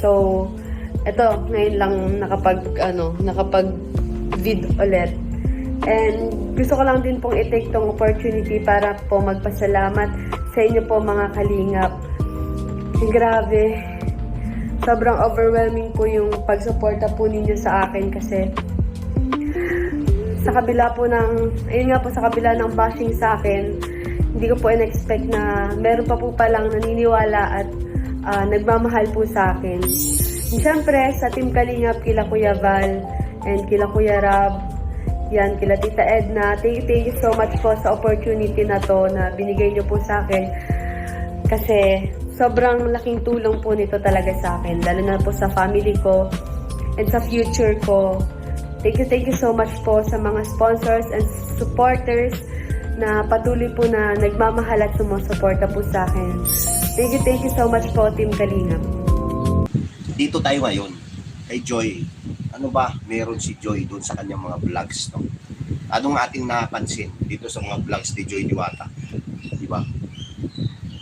So, eto, ngayon lang nakapag vid ulit. And gusto ko lang din pong i-take tong opportunity para po magpasalamat sa inyo po mga kalingap. Grabe. Sobrang overwhelming po yung pagsuporta po ninyo sa akin kasi sa kabila po sa kabila ng bashing sa akin, hindi ko po in-expect na meron pa po palang naniniwala at nagmamahal po sa akin. And syempre, sa Team Kalingap, kila Kuya Val and kila Kuya Rab, yan, kila Tita Edna, thank you so much po sa opportunity na to na binigay nyo po sa akin. Kasi sobrang laking tulong po nito talaga sa akin, lalo na po sa family ko and sa future ko. Thank you so much po sa mga sponsors and supporters na patuloy po na nagmamahal at sumusuporta po sa akin. Thank you so much po, Team Kalingap. Dito tayo ngayon kay Joy. Ano ba meron si Joy doon sa kanyang mga vlogs, no? Anong ating napansin dito sa mga vlogs ni Joy Diwata? Di ba?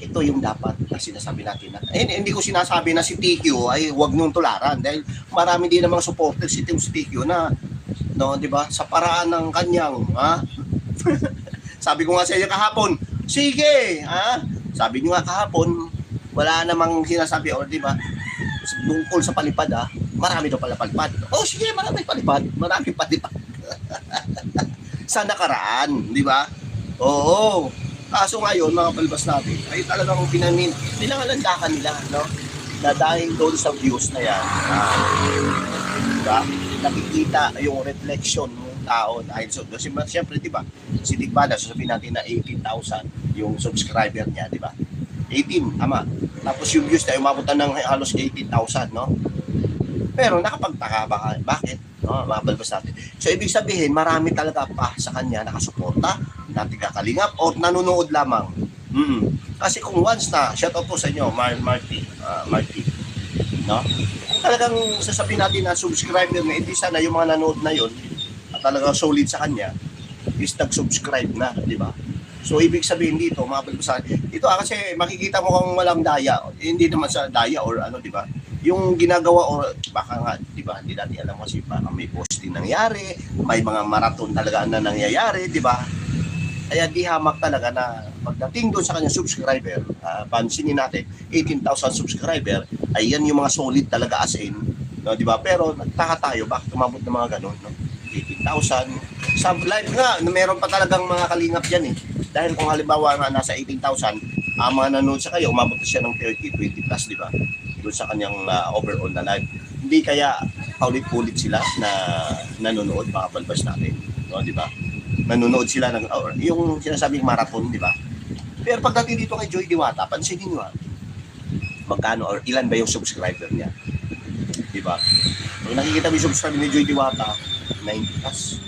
Ito yung dapat na sinasabi natin. Hindi ko sinasabi na si TQ ay huwag niyong tularan dahil marami din namang supporters si TQ na, no, di ba? Sa paraan ng kanyang, sabi ko nga sa inyo kahapon, sige, sabi niyo nga kahapon, wala namang sinasabi, di ba? Tungkol sa palipad, marami daw pala palipad. Oh, sige, marami palipad. Marami palipad. Sa nakaraan, di ba? Oo. Kaso ngayon, mga palibas natin, ay talagang pinangalandakan nila, no? Na dahil doon sa views na yan, diba? Nakikita yung reflection ng tao dahil so, siyempre, di ba? Si Tigbada, sasabihin natin na 18,000 yung subscriber niya, di ba? 18, tama. Tapos yung views na umabutan ng halos 18,000, no? Pero nakapagtaka ba? Bakit? No, mga balbas natin. So, ibig sabihin, marami talaga pa sa kanya nakasuporta, natin kakalingap, o nanonood lamang. Kasi kung once na, shout out po sa inyo, Marty, no? Kung talagang sasabihin natin na subscriber na, hindi sana yung mga nanood na yun, at talagang solid sa kanya, is nag-subscribe na, di ba? So, ibig sabihin dito, mga balbasan, ito kasi makikita mo kung walang daya, hindi naman sa daya or ano, di ba? Yung ginagawa or baka nga, di ba, hindi natin alam kasi baka may posting nangyari, may mga marathon talaga na nangyayari, di ba? Kaya di hamak talaga na pagdating doon sa kanyang subscriber, pansinin natin, 18,000 subscriber, ay yan yung mga solid talaga as in, no, di ba? Pero nagtaka tayo, bakit umabot ng mga ganun, no? 18,000. Sa live nga, meron pa talagang mga kalingap yan eh. Dahil kung halimbawa nga nasa 18,000, mga nanood sa kayo, umabot na siya ng 30, 20 plus, di ba? Doon sa kanyang overall na live. Hindi kaya paulit-ulit sila na nanonood, mga balbas natin. No, di ba? Nanonood sila ng yung sinasabing marathon, di ba? Pero pagdating dito kay Joy Diwata, pansinin nyo magkano or ilan ba yung subscriber niya? Di ba? Kung nakikita mo yung subscriber ni Joy Diwata, 90 plus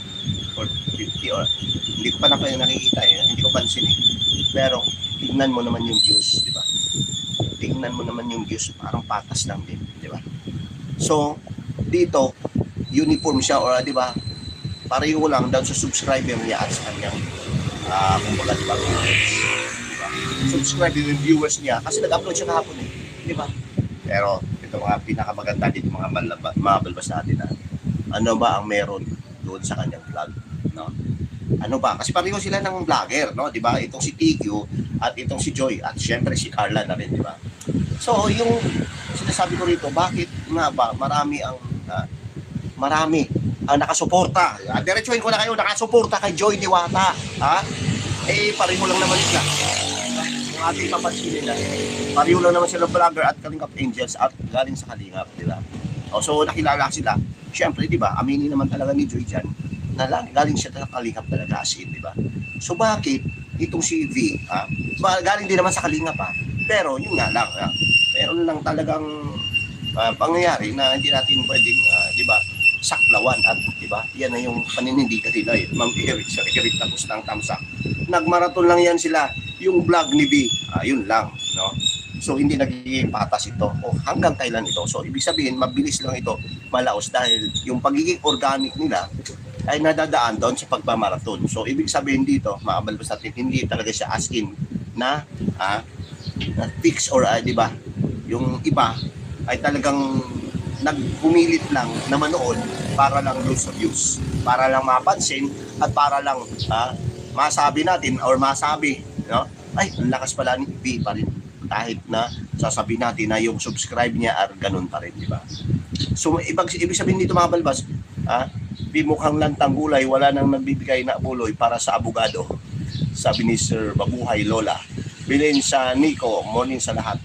or 50 or hindi ko pa nakikita hindi ko pansin pero tingnan mo naman yung views, di ba? Tingnan mo naman yung views, parang patas lang din, di ba? So dito uniform siya or di ba? Pareho lang down sa subscriber niya at sa kanyang kumbaga, di ba? Subscriber yung viewers niya kasi nag-upload siya kahapon di ba? Pero ito mga pinakamaganda dito mga balbas natin ano ba ang meron doon sa kanyang vlog, no? Ano ba? Kasi pareho sila ng vlogger, no? Di ba? Itong si TQ at itong si Joy at syempre si Carla na rin, di ba? So, yung sinasabi ko rito, bakit nga ba marami ang nakasuporta? Diretsuhin ko na kayo, nakasuporta kay Joy Diwata, pareho lang naman sila. Kung ating papansinin na, pareho lang naman sila vlogger at Kalingap Angels at galing sa Kalingap, di ba? So, nakilala sila. Siyempre, di ba, aminin naman talaga ni Joy dyan na galing siya talaga Kalingap talaga asin, di ba? So, bakit itong si V, galing din naman sa Kalingap, pero yun nga lang, meron lang talagang pangyayari na hindi natin pwedeng, di ba, saklawan at, di ba, yan na yung paninindigan nila, Ma'am Eric, sa Eric tapos ng tamsak. Nagmaraton lang yan sila, yung vlog ni V, yun lang, no? So, hindi nagiging patas ito. O, hanggang kailan ito? So, ibig sabihin, mabilis lang ito malaos dahil yung pagiging organic nila ay nadadaan doon sa pagmamarathon. So, ibig sabihin dito, makabalbas natin, hindi talaga siya as in na fix or, di ba, yung iba, ay talagang nagpumilit lang na manood para lang doon sa views, para lang mapansin at para lang masabi natin or masabi, no? Ay, ang lakas pala ni B pa rin, kahit na sasabihin natin na yung subscribe niya ar ganun pa rin, di ba? So ibig sabihin dito mga balbas, B mukhang lantang gulay, wala nang nagbibigay na buloy para sa abogado, sabi ni Sir Babuhay Lola. Bilin sa Nico, morning sa lahat,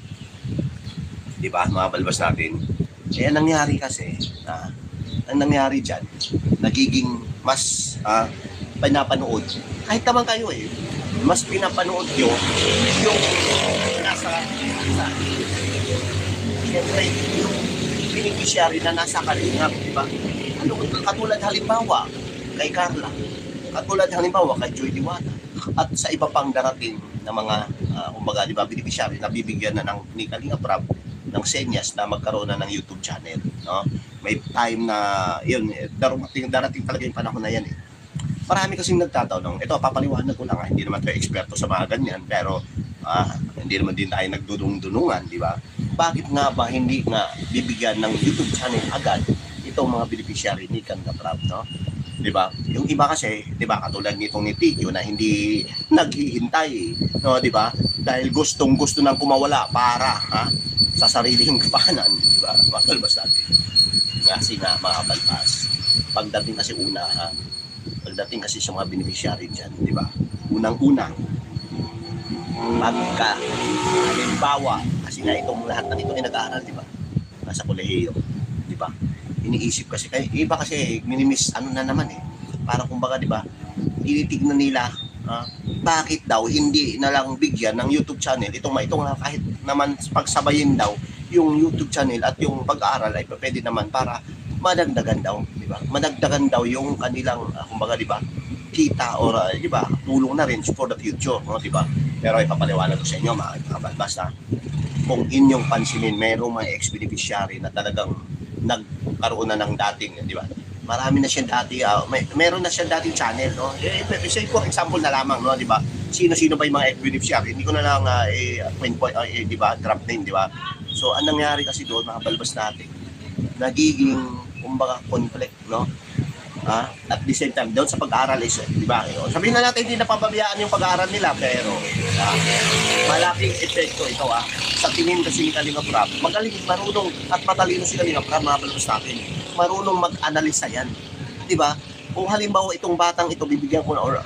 di ba mga balbas natin? Eh, ang nangyari kasi, ang nangyari dyan, nagiging mas pinapanood. Kahit naman kayo mas pinapanood nyo yung nasa siyempre, yung beneficiary na nasa kalingap, di ba? Ano, katulad halimbawa kay Carla, katulad halimbawa kay Joy Diwata, at sa iba pang darating na mga, kumbaga, di ba, beneficiary na bibigyan na ni Kalinga Prab ng senyas na magkaroon na ng YouTube channel, no? May time na yun, darating talaga yung panahon na yan Marami kasing nagtatanong, ito papaliwanag ko lang, hindi naman tayo eksperto sa mga ganyan, pero hindi naman din tayo nagdudung-dunungan, di ba? Bakit nga ba hindi nga bibigyan ng YouTube channel agad itong mga beneficiary ni Kalinga Prab, no? Di ba? Yung iba kasi, di ba, katulad nitong ni Tikyo na hindi naghihintay, no, di ba? Dahil gustong-gusto nang kumawala para sa sariling kapanan, di ba? Makalbas natin. Kasi nga mga balbas, pagdating kasi pagdating kasi sa mga beneficiary dyan, di ba? Unang-unang, halimbawa, kasi nga itong lahat na ito ay nag-aaral, di ba? Nasa kolehiyo, di ba? Iniisip kasi, iba kasi minimis, na naman Parang kumbaga, di ba? Tinitignan nila, bakit daw hindi na lang bigyan ng YouTube channel itong kahit naman pagsabayin daw yung YouTube channel at yung pag-aaral ay pwede naman para madagdagan daw, di ba? Madagdagan daw yung kanilang kumbaga, di ba, kita or di ba, tulong na rin for the future, no, di ba? Pero ipapaliwanag ko sa inyo mga balbas kung inyong pansinin, mayroong mga ex-beneficiary na talagang nagkaroon na ng dating, di ba? Marami na siya dati, meron na siya dating channel, no? Say for example na lamang, no, di ba? Sino-sino ba yung mga ex-beneficiary? Hindi ko na lang di ba, drop name, di ba? So, anong nangyari kasi doon, mga balbas natin, nagiging kumbaga conflict, no? At the same time, doon sa pag-aaral di ba? Sabihin na natin, hindi napapabayaan yung pag-aaral nila, pero malaking epekto ito, sa tingin kasi ni Kalinga Prab, magaling, marunong at matalino si Kalinga Prab, mga balbas natin. Marunong mag-analisa yan, di ba? Kung halimbawa itong batang ito, bibigyan ko na, or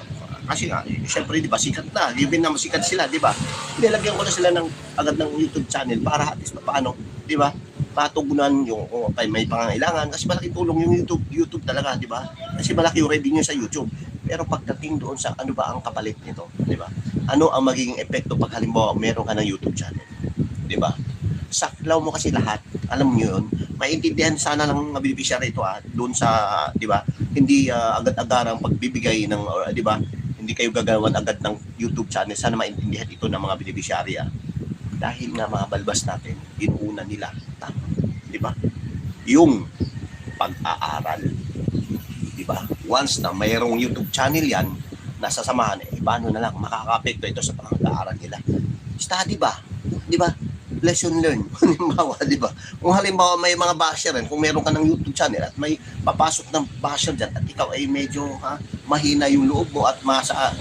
kasi nga, syempre, di ba, sikat na, given na sikat sila, di ba? Nilagyan ko na sila agad ng YouTube channel para at least paano, di ba? Matugunan yung may pangangailangan kasi malaking tulong yung YouTube talaga, di ba? Kasi malaki yung revenue sa YouTube. Pero pagdating doon sa ano ba ang kapalit nito, di ba? Ano ang magiging epekto pag halimbawa meron ka ng YouTube channel, di ba? Saklaw mo kasi lahat, alam niyo yun. Maintindihan sana ng mga beneficiary ito doon sa, di ba? Hindi agad-agarang pagbibigay ng, di ba? Hindi kayo gagawan agad ng YouTube channel. Sana maintindihan ito ng mga beneficiary dahil nga mga balbas natin, inuuna nila, di ba? Yung pag-aaral, di ba? Once na mayroong YouTube channel yan, nasasamahan, paano na lang makaka-apekto ito sa pag-aaral nila? Study ba? Di ba? Lesson learn. Halimbawa, di ba? Kung halimbawa may mga basher kung meron ka ng YouTube channel at may papasok ng basher dyan at ikaw ay medyo mahina yung loob mo at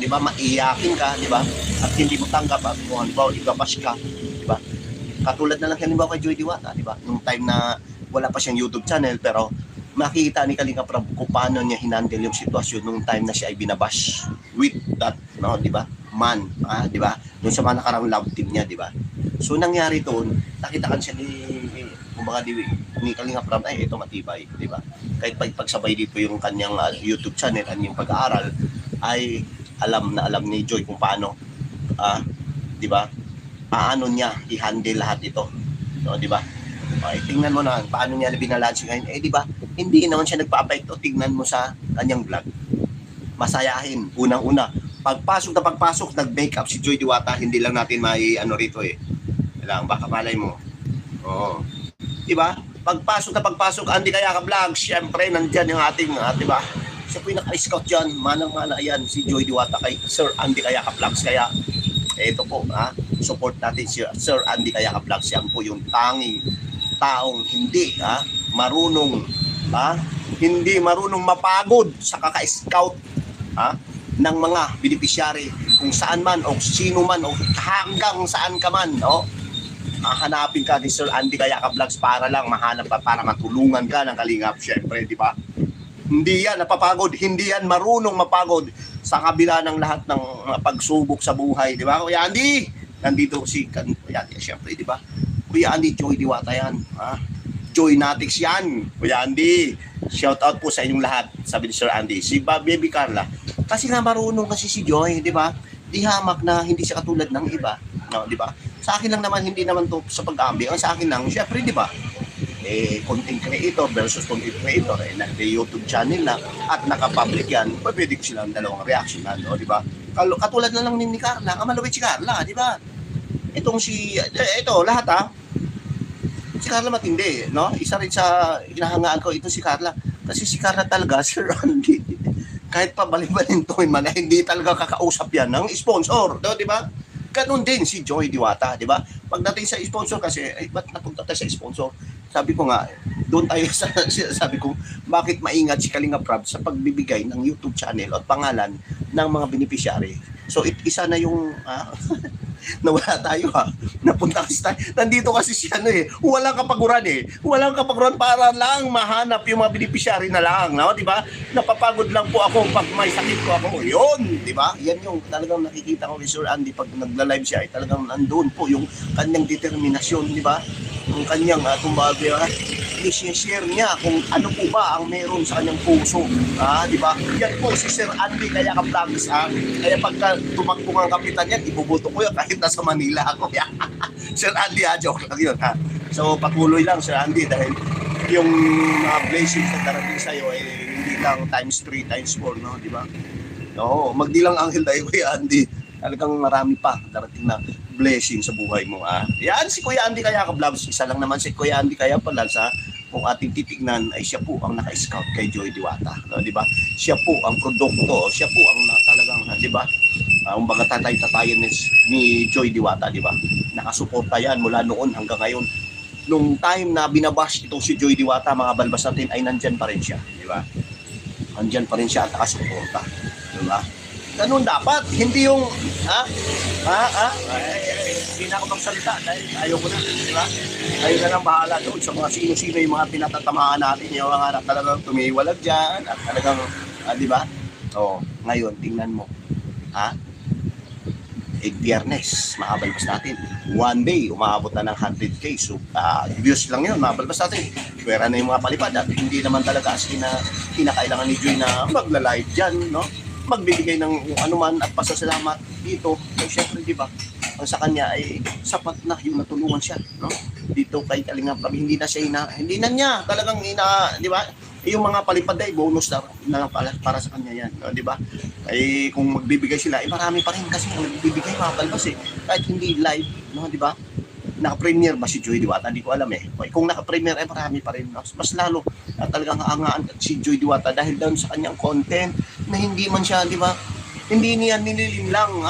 di ba, maiyakin ka, di ba? At hindi mo tanggap at kung halimbawa ibabash ka, di ba? Katulad na lang halimbawa kay Joy Diwata, di ba? Nung time na wala pa siyang YouTube channel pero makikita ni Kalinga Prab kung paano niya hinandle yung sitwasyon nung time na siya ay binabash with that, no, di ba? Man, di ba? Doon sa mga nakarang love team niya, di ba? So nangyari doon, nakita siya ni Kalinga Prab, ay ito matibay, di ba? Kahit pagsabay dito yung kanyang YouTube channel at yung pag-aaral, ay alam ni Joy kung paano, di ba? Paano niya i-handle lahat ito, no, di ba? Okay, tingnan mo na paano niya binalansi ngayon. Di ba? Hindi naman siya nagpa-apekto. Tingnan mo sa kanyang vlog. Masayahin. Unang-una, pagpasok, nag-makeup si Joy Diwata, hindi lang natin rito lang, baka malay mo. Oo. Di ba? Pagpasok, Andy Kayaka Vlog, syempre, nandyan yung ating, di ba? Siya po yung naka-scout dyan, manang-mana yan, si Joy Diwata kay Sir Andy Kayaka Vlogs. Kaya, ito po, support natin si Sir Andy Kayaka Vlogs. Yan po yung tanging taong hindi marunong hindi marunong mapagod sa kaka-scout ng mga beneficiary kung saan man o sino man o hanggang saan ka man, hanapin ka ni Sir Andy Kayaka Vlogs para lang mahanap ka, para matulungan ka ng kalingap, syempre, di ba? Hindi yan napapagod, hindi yan marunong mapagod sa kabila ng lahat ng pagsubok sa buhay, di ba? Kuya Andy, nandito si Kuya Andy, syempre, di ba? Kuya Andy, Joy Diwata yan, Joy Natics yan, Kuya Andy. Shout out po sa inyong lahat, sabi ni Sir Andy. Si Baby Carla, kasi nga marunong kasi si Joy, di ba? Di hamak na hindi siya katulad ng iba, no, di ba? Sa akin lang naman, hindi naman to sa pag-aambi. Ang sa akin lang, syempre, di ba? Content creator versus content creator, YouTube channel na at naka-public yan, pwede ko silang dalawang reaction na, no, di ba? Katulad na lang ni Carla, kamalawit si Carla, di ba? Itong ito, lahat si Carla matindi, no? Isa rin sa hinahangaan ko, ito si Carla. Kasi si Carla talaga, Sir Andy, kahit pa balibalin to, hindi talaga kakausap yan ng sponsor, no, di ba? Ganun din si Joy Diwata, di ba? Pagdating sa sponsor kasi, ba't napunta tayo sa sponsor? Sabi ko nga, doon tayo sabi ko, bakit maingat si Kalinga Prab sa pagbibigay ng YouTube channel at pangalan ng mga beneficiary. So, isa na yung nawala tayo napunta kasi tayo. Nandito kasi si walang kapaguran Walang kapaguran para lang mahanap yung mga beneficiary na lang, no? Di ba? Napapagod lang po ako pag may sakit ko ako. Yun, di ba? Yan yung talagang nakikita ko kay Sir Andy pag nagla-live siya, talagang nandoon po yung kanyang determinasyon, di ba? Yung kanyang tumbabi, i-share niya kung ano po ba ang meron sa kanyang puso, di ba? Yan po si Sir Andy Kayaka Vlogs, kaya pagka tumakbo ang kapitan yan, ibubuto ko yan kahit nasa Manila ako. Sir Andy, joke lang yun, So, patuloy lang, Sir Andy, dahil yung blessings na darating sa'yo ay hindi lang times 3, times 4, no? Di ba? Oo, magdilang anghel tayo, Kuya Andy. Talagang marami pa darating na blessing sa buhay mo. Yan, si Kuya Andy Kayaka Vlogs. Isa lang naman si Kuya Andy Kayaka Vlogs, kung ating titignan ay siya po ang naka-scout kay Joy Diwata, no, di ba? Siya po ang produkto, siya po ang talagang, di ba? Kumbaga tatay-tatayan ni Joy Diwata, di ba? Nakasuporta yan mula noon hanggang ngayon. Nung time na binabash itong si Joy Diwata, mga balbas natin, ay nandyan pa rin siya, di ba? Nandyan pa rin siya at nakasuporta, di ba? Ganun dapat, hindi yung hindi na ako magsalita dahil ayoko na, di ba? Ayun na lang bahala doon sa mga sino-sino yung mga pinatatamaan natin, yung mga talagang tumiwalag dyan at talagang, di ba? Ngayon, tingnan mo, Biyernes, makabalbas natin. One day, umaabot na ng 100K. So, views lang yun, makabalbas natin. Pwera na yung mga palipad at hindi naman talaga as kinakailangan ni Joy na magla-live dyan, no? Magbibigay ng anuman at pasasalamat dito. So, syempre, di ba? Ang sa kanya ay sapat na yung natulungan siya, no? Dito kay Kalinga Prab, hindi na niya talagang di ba? Yung mga palipad ay bonus na para sa kanya yan, no? Di ba? Ay kung magbibigay sila, marami pa rin kasi nagbibigay mga balbas kahit hindi live, no? Di ba? Naka-premiere ba si Joy Diwata? Hindi ko alam Kung naka-premiere ay marami pa rin, no? Mas lalo talagang aangaan si Joy Diwata dahil doon sa kanyang content na hindi man siya, di ba? Hindi niya nililin lang,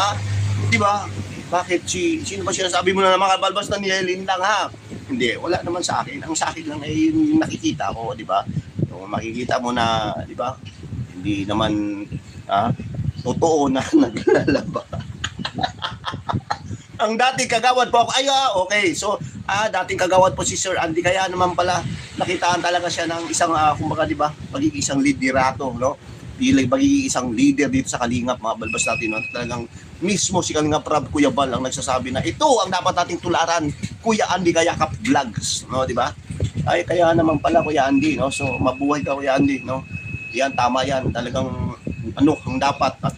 di ba? Bakit sino ba sinasabi mo na mga balbas na nililin lang, Hindi, wala naman sa akin. Ang sa akin lang ay yung nakikita ko, di ba? So, makikita mo na, di ba? Hindi naman totoo na naglalaba. Ang dating kagawad po ako, okay. So, dating kagawad po si Sir Andy, kaya naman pala nakitaan talaga siya ng isang, kumbaga, di ba? Pagiging isang liderato, no? Pagiging isang leader dito sa Kalingap, mga balbas natin, no? Talagang mismo si Kalinga Prab, Kuya Bal, ang nagsasabi na ito ang dapat nating tularan, Kuya Andy Kayaka Vlogs, no, di ba? Ay, kaya naman pala, Kuya Andy, no? So, mabuhay ka, Kuya Andy, no? Yan, tama yan. Talagang, ang dapat, at,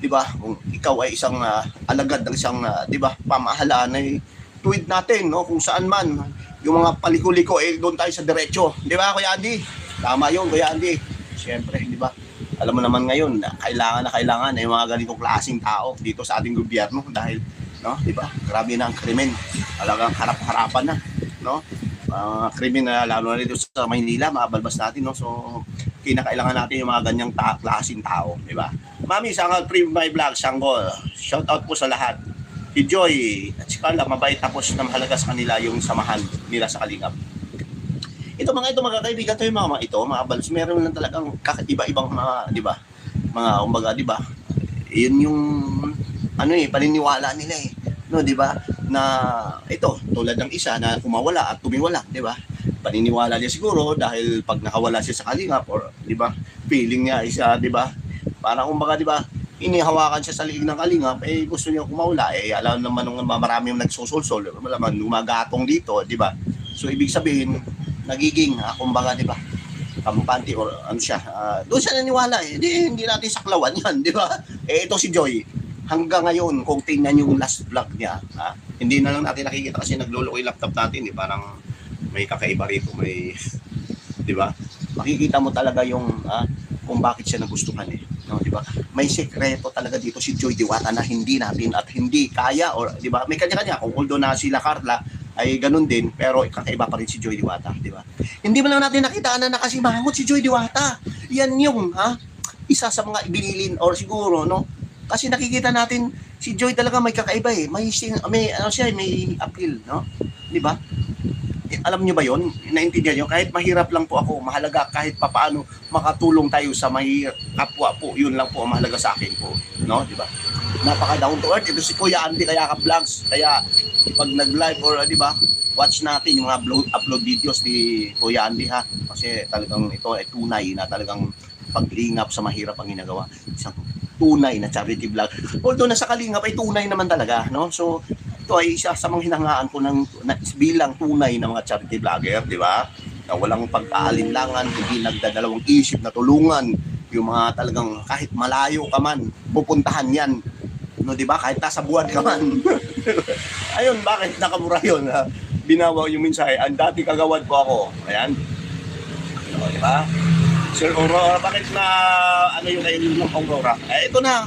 di ba, kung ikaw ay isang alagad ng isang, di ba, pamahalaan, ay tuwid natin, no? Kung saan man, yung mga paliko-liko, doon tayo sa diretso. Di ba, Kuya Andy? Tama yun, Kuya Andy. Siyempre, di ba? Alam mo naman ngayon, kailangan ay mga ganitong klaseng tao dito sa ating gobyerno dahil, no, di ba? Grabe na ang krimen. Talagang harap-harapan na, no? Krimen na lalo na dito sa Maynila, mabalbas natin, no? So, kinakailangan natin yung mga ganyang klaseng tao, di ba? Mami, Sangal Pre My Vlog, Sanggol. Shout out po sa lahat. Si Joy at si Carla, mabait tapos na mahalaga sa kanila yung samahan nila sa Kalingap. Ito mga kaibigan, to yung mga ito, mga bals, meron lang talagang iba-ibang mga, di ba? Mga, umbaga, di ba? Yun yung, paniniwala nila eh. No, di ba? Na ito, tulad ng isa na kumawala at tumiwala, di ba? Paniniwala niya siguro dahil pag nakawala siya sa Kalingap or, di ba? Feeling niya isa, di ba? Parang umbaga, di ba? Inihawakan siya sa liig ng Kalingap, gusto niya kumawala, alam naman nung marami yung nagsusulsol, malaman gumagatong dito, di ba? So, ibig sabihin, nagiging, kumbaga, di ba? Kampante or ano siya, doon siya naniwala hindi natin saklawan yan, di ba? Ito si Joy, hanggang ngayon, kung tingnan yung last vlog niya, hindi na lang natin nakikita kasi nagluluko yung laptop natin, parang may kakaiba rito, may, di ba? Makikita mo talaga yung, kung bakit siya nagustuhan no, di ba? May sekreto talaga dito si Joy Diwata na hindi natin at hindi kaya or di ba? May kanya-kanya kung although na sila Carla ay ganun din pero kakaiba pa rin si Joy Diwata, di ba? Hindi man lang natin nakita na nakasimangot si Joy Diwata. Yan yung isa sa mga ibinilin or siguro no kasi nakikita natin si Joy talaga may kakaiba may appeal no, di ba? Alam niyo ba yon? Naintindihan niyo? Kahit mahirap lang po ako, mahalaga kahit papaano makatulong tayo sa may kapwa po. Yun lang po ang mahalaga sa akin po. No? Di ba? Napaka down to earth. Ito si Kuya Andy kaya ka-vlogs. Kaya pag nag-live or di ba, watch natin yung mga upload videos ni Kuya Andy ha. Kasi talagang ito ay tunay na talagang paglingap sa mahirap ang ginagawa. Isang tunay na charity vlog. Although nasa Kalingap ay tunay naman talaga, no? So ito ay isa sa mga hinahangaan ko bilang tunay na mga charity vlogger, di ba? Na walang pagkaalinlangan, hindi nagdadalawang isip na tulungan yung mga talagang kahit malayo ka man, pupuntahan yan. No, di ba? Kahit nasa buwan ka man. Ayun, bakit nakamura yun? Binawa yung mensahe. Ang dati kagawad po ako. Ayan. No, di ba? Sir Aurora, bakit na yung kainin ng Aurora? Ito na,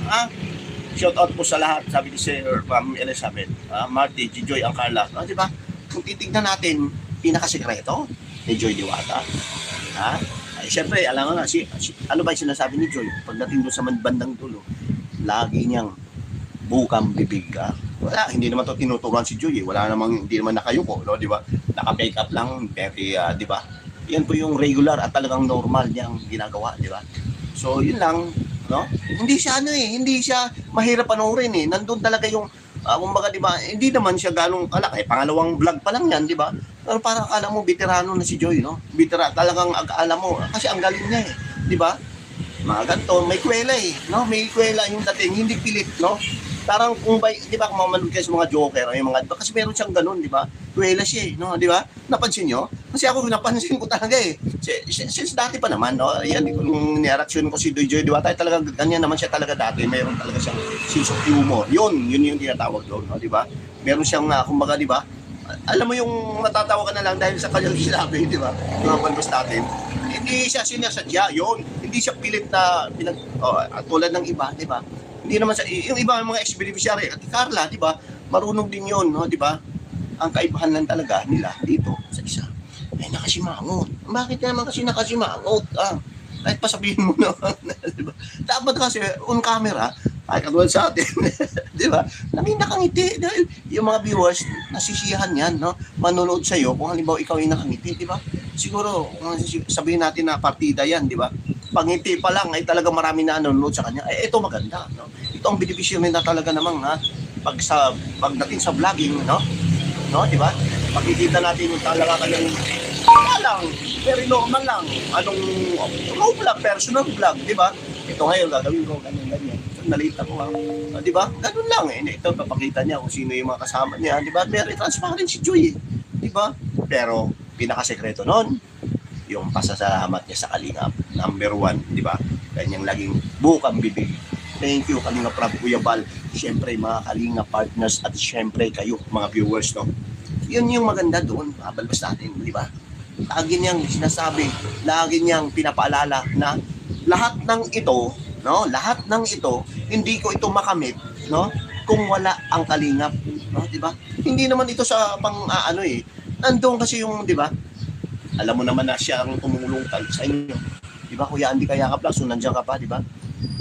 shout out po sa lahat, sabi ni Sir Ma'am Elizabeth, Marty, Joy, ang Carla. Di ba? Kung titignan natin, pinakasekreto ni Joy Diwata. Siyempre, alam mo na, ano ba yung sinasabi ni Joy? Pagdating doon sa bandang dulo, lagi niyang bukang bibig. Wala, hindi naman to tinuturuan si Joy. Hindi naman nakayuko, no? Di ba? Naka-make up lang, very, di ba? Yan po yung regular at talagang normal niyang ginagawa, di ba? So, yun lang. No? Hindi siya hindi siya mahirap panoorin Nandun talaga yung kumbaga di ba, hindi naman siya ganong pangalawang vlog pa lang yan, di ba? Pero parang akala mo veterano na si Joy, no? Talagang akala mo kasi ang galing niya di ba? Mga ganito, may kwela no? May kwela yung dating, hindi pilit, no? Parang kung di ba, kung mamanood kayo sa mga Joker, yung mga, kasi meron siyang ganun, di ba? Kwela siya no? Di ba? Napansin nyo? Kasi ako napansin ko talaga since dati pa naman, no? Yan, kung ni-reaction ko si Joy Diwata, talaga ganyan naman siya talaga dati. Meron talaga siyang sense of humor. Yun yung tinatawag doon, no? Di ba? Meron siyang, kumbaga, di ba? Alam mo yung matatawa ka na lang dahil sa kanyang sinabi, di ba? Mga palbas natin. Hindi siya sinasadya, yun. Hindi siya pilit na, tulad ng iba, di ba? Hindi naman yung iba mga ex-beneficiary at Carla, di ba? Marunong din yun, no? Di ba? Ang kaibahan lang talaga nila dito sa isa ay nakasimangot. Bakit naman kasi nakasimangot? Kahit pa sabihin mo na, di ba? Dapat kasi on camera, ay katulad sa atin, di ba? Nakangiti dahil yung mga viewers nasisiyahan yan, no? Manonood sa iyo kung halimbawa ikaw ay nakangiti, di ba? Siguro kung sabihin natin na partida yan, di ba? Pangiti pa lang ay talaga marami na nanonood sa kanya. Ito maganda, no? Ito ang benepisyo nila talaga namang pagdating sa vlogging, no? No, di ba? Makikita natin yung talaga kanyang lang, very normal lang. Anong vlog, personal vlog, di ba? Ito ngayon gagawin ko ganyan. Nalita ko di ba? Ganun lang Ito papakita niya kung sino yung mga kasama niya, di ba? Very transparent si Joy, di ba? Pero pinakasekreto noon, yung pasasalamat niya sa Kalingap, number 1, di ba? Kanyang laging bukang bibig. Thank you, Kalingap Rob, Kuya Bal. Siyempre, mga Kalingap partners at siyempre kayo, mga viewers, no? Yun yung maganda doon, mabalbas natin, di ba? Lagi niyang sinasabi, lagi niyang pinapaalala na lahat ng ito, no? Lahat ng ito, hindi ko ito makamit, no? Kung wala ang Kalingap, no? Di ba? Hindi naman ito sa nandoon kasi yung, di ba? Alam mo naman na siya ang tumulong sa inyo. Di ba, Kuya Andy kaya ka plus, so nandiyan ka pa, di ba?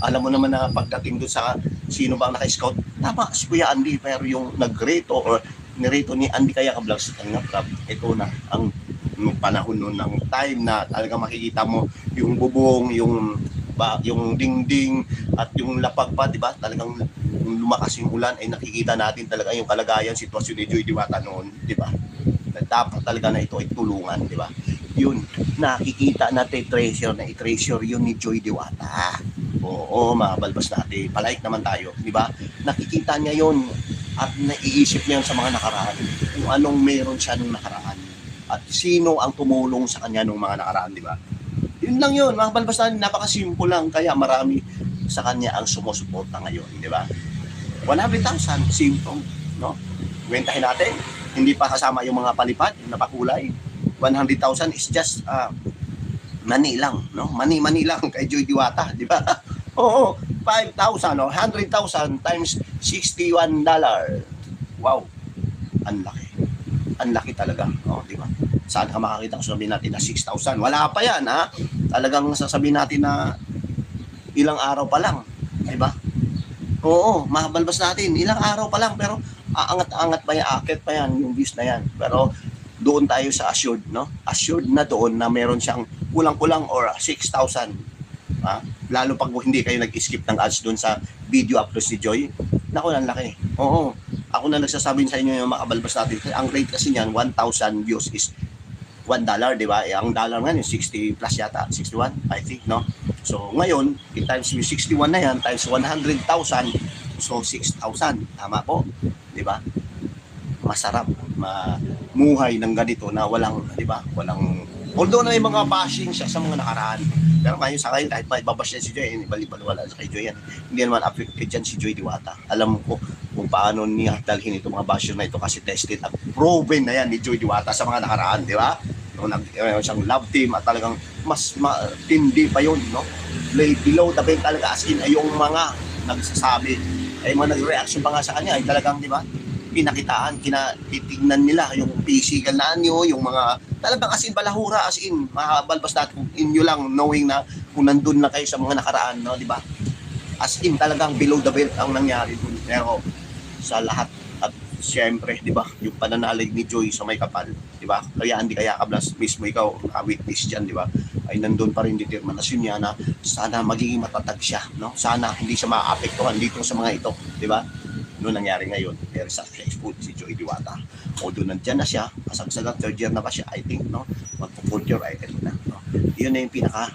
Alam mo naman na pagdating doon sa sino bang naka-scout, tama si Kuya Andy, pero yung nag-reto or nireto ni Andy Kaya Ka-Vlogs, ang naprab, ito na ang nung panahon noon ng time na talaga makikita mo yung bubong, yung dingding at yung lapag pa, di ba? Talagang kung lumakas yung ulan ay nakikita natin talaga yung kalagayan, sitwasyon ni Joy Diwata noon, di ba? Dapat talaga na ito ay tulungan, di ba? Yun, nakikita natin treasure na i-treasure yun ni Joy Diwata. Oo, mga balbas natin. Palike naman tayo, di ba? Nakikita niya yun at naiisip niya sa mga nakaraan kung anong meron siya nung nakaraan at sino ang tumulong sa kanya nung mga nakaraan, di ba? Yun lang yun, mga balbas natin, napakasimple lang, kaya marami sa kanya ang sumusuporta ngayon, di ba? 100,000, simple, no? Kwentahin natin, hindi pa kasama yung mga palipad, yung napakulay. 100,000 is just money lang, no? Money lang kay Joy Diwata, di ba? Oo, 5,000 o 100,000 times $61. Wow, ang laki. Ang laki talaga, oh, di ba? Saan ka makakita kung sabihin natin na 6,000? Wala pa yan, ha? Talagang sasabihin natin na ilang araw pa lang, di ba? Oo, mabalbas natin, ilang araw pa lang, pero aangat-angat pa yan, akit pa yan, yung views na yan. Pero doon tayo sa assured, no? Assured na doon na meron siyang kulang-kulang or 6,000. Ha? Lalo pag hindi kayo nag-skip ng ads doon sa video upload si Joy. Naku, ang laki. Oo. Ako na nagsasabi sa inyo yung makabalbas natin. Ang rate kasi niyan, 1,000 views is $1, di ba? Eh, ang dollar nga yung 60 plus yata, 61, I think, no? So, ngayon, times yung 61 na yan, times 100,000, so 6,000. Tama po, di ba? Masarap mamuhay ng ganito na walang, di ba? Walang, although na may mga bashing siya sa mga nakaraan. Pero ngayon sa ngayon, kahit maibabash yan si Joy, bali-baliwala sa kay Joy yan. Hindi naman affected yan si Joy Diwata. Alam ko kung paano niya dalhin itong mga basher na ito kasi tested at proven na yan ni Joy Diwata sa mga nakaraan, di ba? Noong siyang love team at talagang mas matindi pa yun, no? Below the belt talaga, as in ay yung mga nagsasabi, ay mga nag-reaction pa nga sa kanya, ay talagang, di ba? Pinakitaan, titignan nila yung physical na anyo, yung mga talagang as in balahura, as in mahabalbas natin kung inyo lang knowing na kung nandun na kayo sa mga nakaraan, no, di ba? As in talagang below the belt ang nangyari dun. Pero sa lahat at siyempre, di ba, yung pananalig ni Joy sa may kapal, di ba? Kaya hindi kaya kablas mismo ikaw witness diyan, di ba? Ay nandun pa rin determinasyon niya na sana magiging matatag siya, no? Sana hindi siya maaapektuhan dito sa mga ito, di ba? Noon nangyari ngayon, very successful si Joy Diwata. O doon nandiyan na siya, kasagsagang third year na ba siya, I think, no? Magpo-fourth year, I think na, no? Yun na yung pinaka,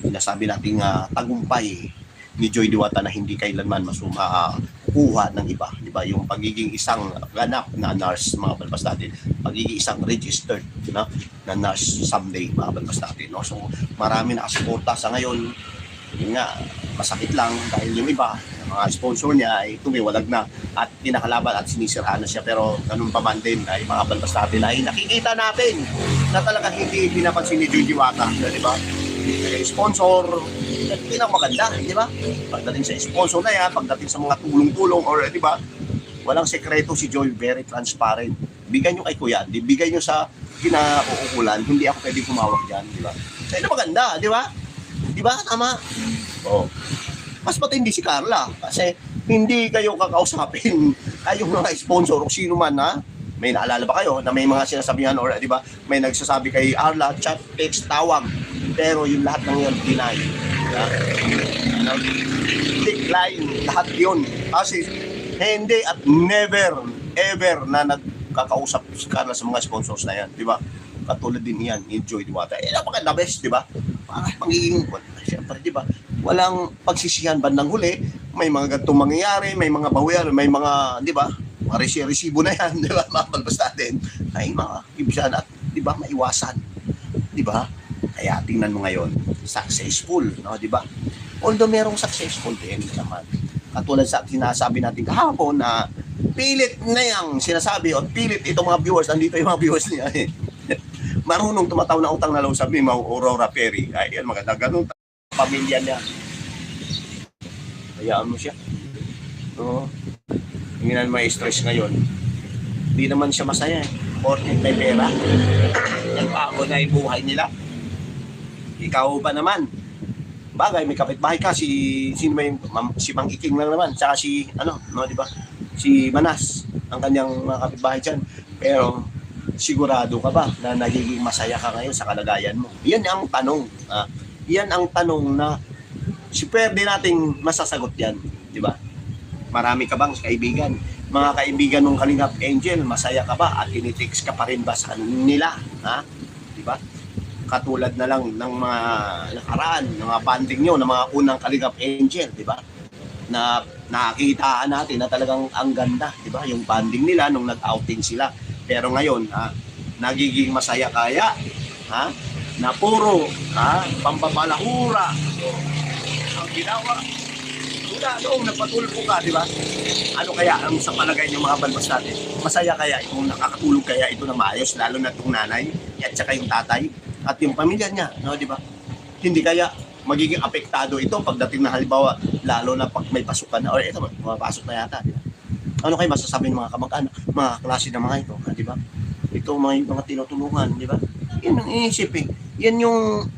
nasabi nating tagumpay ni Joy Diwata na hindi kailanman kuha ng iba, di ba? Yung pagiging isang ganap na nurse, mga balbas natin, pagiging isang registered na nurse someday, mga balbas natin, no? So, marami na kasuporta sa ngayon. Yun nga, masakit lang dahil yung iba, mga sponsor niya ay tumiwalag na at kinakalaban at sinisiraan na siya, pero ganun pa man din ay mga balbas natin ay nakikita natin na talaga hindi pinapansin ni Joy Diwata, di ba? Sponsor, pinakamaganda, di ba? Pagdating sa sponsor na yan, pagdating sa mga tulong-tulong or di ba, walang sekreto si Joy, very transparent. Bigay nyo kay Kuya, bigay nyo sa kinauukulan, hindi ako pwede kumawag dyan, di ba? Sa ina maganda, di ba? Di ba? Tama? Oh. Mas matindi si Carla kasi hindi kayo kakausapin ay yung mga sponsor o sino man, ha? May naalala ba kayo na may mga sinasabihan or di ba may nagsasabi kay Arla, chat, text, tawag, pero yung lahat ng yun deny, decline lahat yun kasi hindi at never ever na nagkakausap si Carla sa mga sponsors na yan, di ba? Katulad din yan, Joy Diwata. Napaka the best, di ba? Para pagiging, siyempre, di ba? Walang pagsisihan bandang huli, may mga ganitong mangyayari, may mga bawian, may mga, di ba? Mga resibo na yan, di ba? Mapalbas natin. Ay, mga ibsan at, di ba? Maiwasan. Di ba? Kaya tingnan mo ngayon, successful, no? Di ba? Although merong successful din naman. Katulad sa sinasabi natin kahapon na pilit na yung sinasabi o pilit itong mga viewers, andito yung mga viewers niya eh. Marunong tumataw na utang na loob, sabi ni Aurora Perry. Ay, yan, maganda. Ganun pamilya niya. Hayaan mo siya. Oo. Tingnan mo yung stress ngayon. Hindi naman siya masaya eh. Porket may pera. Nagbago na yung buhay nila. Ikaw ba naman? Bagay, may kapitbahay ka, sino ba yung, si Mang Iking lang naman, tsaka si, ano, no, di ba? Si Manas, ang kanyang mga kapitbahay dyan. Pero, sigurado ka ba na nagiging masaya ka ngayon sa kalagayan mo? Yan ang tanong. Yan ang tanong na si pwede nating masasagot yan, di ba? Marami ka bang kaibigan? Mga kaibigan ng Kalingap Angel, masaya ka ba? At tinitext ka pa rin ba sa nila? Ha? Di ba? Katulad na lang ng mga nakaraan, ng mga banding nyo, ng mga unang Kalingap Angel, di ba? Na nakikitaan natin na talagang ang ganda, di ba? Yung banding nila nung nag-outing sila. Pero ngayon, nagiging masaya kaya, na puro, pampapalahura. So, ang ginawa, wala, noong nagpatulpo ka, di ba? Ano kaya ang sa palagay ng mga balbas natin? Masaya kaya itong nakakatulog kaya ito na maayos, lalo na itong nanay, at saka yung tatay, at yung pamilya niya, no, di ba? Hindi kaya magiging apektado ito pagdating na halimbawa, lalo na pag may pasukan na, or ito, mapasok na yata, di ba? Ano kayo masasabi ng mga kamag-anak, mga klase ng mga ito, di ba? Ito mga tinutulungan, di ba? Yan ang inisip eh. Yan yung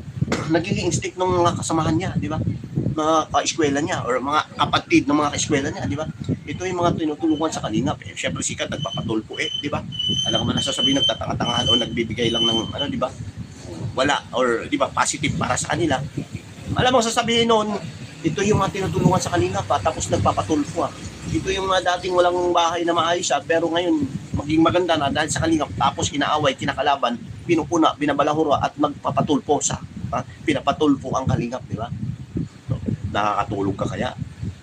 nagiging instinct ng mga kasamahan niya, di ba? Mga ka-eskwela niya or mga kapatid ng mga ka-eskwela niya, di ba? Ito yung mga tinutulungan sa Kalingap. Eh, syempre sikat, nagpapatulpo eh, di ba? Alam ko man nasasabihin, nagtatanga-tangahan o nagbibigay lang ng, ano, di ba? Wala, or di ba, positive para sa kanila. Alam mo, sasabihin noon, ito yung mga tinutulungan sa Kalingap, tapos nagpapatulpo. Ito yung mga dating walang bahay na maayos, pero ngayon, maging maganda na dahil sa Kalingap, tapos inaaway, kinakalaban, pinupuna, binabalahura, at magpapatulpo sa, pinapatulpo ang Kalingap, di ba? So, nakakatulog ka kaya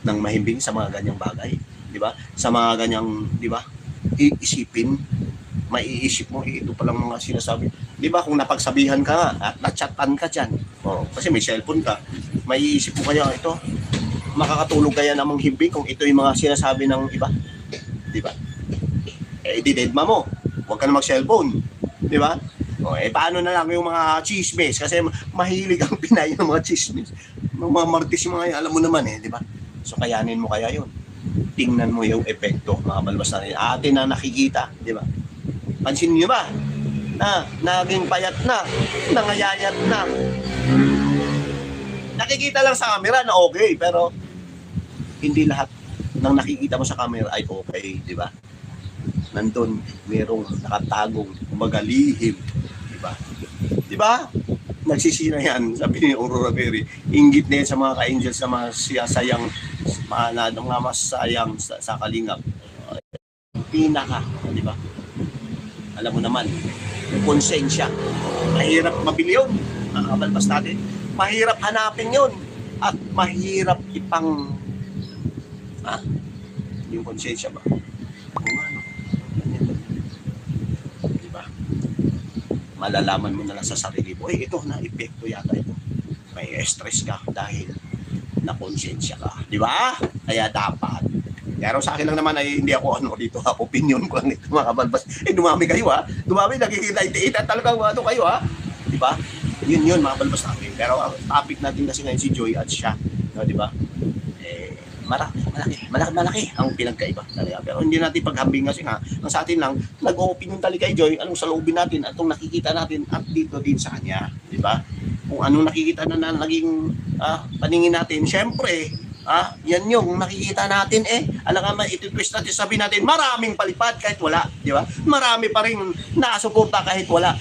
ng mahimbing sa mga ganyang bagay, di ba? Sa mga ganyang, di ba? Iisipin, maiisip mo, ito palang mga sinasabi. Di ba kung napagsabihan ka nga at nachatan ka dyan, kasi may cellphone ka, maiisip mo kaya ito, makakatulog kaya namang himbing kung ito yung mga sinasabi ng iba, di ba? Eh, didedma mo, huwag ka na mag-cellphone, di ba? Paano na lang yung mga chismis, kasi mahilig ang Pinay ng mga chismis, ng mga martis yung mga yan, alam mo naman eh, di ba? So kayanin mo kaya yun. Tingnan mo yung epekto, mga balbas natin, atin na nakikita, di ba? Pansin niyo ba? Na naging payat na, nangayayat na. Nakikita lang sa camera na okay, pero hindi lahat ng nakikita mo sa camera ay okay, di ba? Nandun, merong nakatagong, kumbaga lihim, di ba? Di ba? Nagsisina yan, sabi ni Aurora Berry. Inggit na yan sa mga ka-angels na mga sayang, mga masayang sa Kalingap. Pinaka, di ba? Alam mo naman, yung konsensya, mahirap mabili yun, nakabalbas natin. Mahirap hanapin yun, at mahirap ipang, yung konsensya ba? Diba? Malalaman mo na lang sa sarili mo, ito na, epekto yata ito. May stress ka dahil nakonsensya ka. Di ba? Kaya dapat. Pero sa akin lang naman ay hindi ako dito opinion ko lang ito mga kabalbas. Dumami kayo Dumami, nagkikita talagang ano kayo Di ba? Yun mga balbas natin. Pero ang topic natin kasi ngayon si Joy at siya. No, di ba? Malaki ang pinagkaiba talaga. Pero hindi natin paghambing kasi nga, ang sa atin lang, nag-opinion talaga kay Joy, anong saloobin natin, at itong nakikita natin at dito din sa kanya. Di ba? Kung anong nakikita na naging paningin natin, syempre, yan yung nakikita natin alam nga, iti-twist natin, sabi natin, maraming palipad kahit wala, di ba? Marami pa rin nakasuporta kahit wala.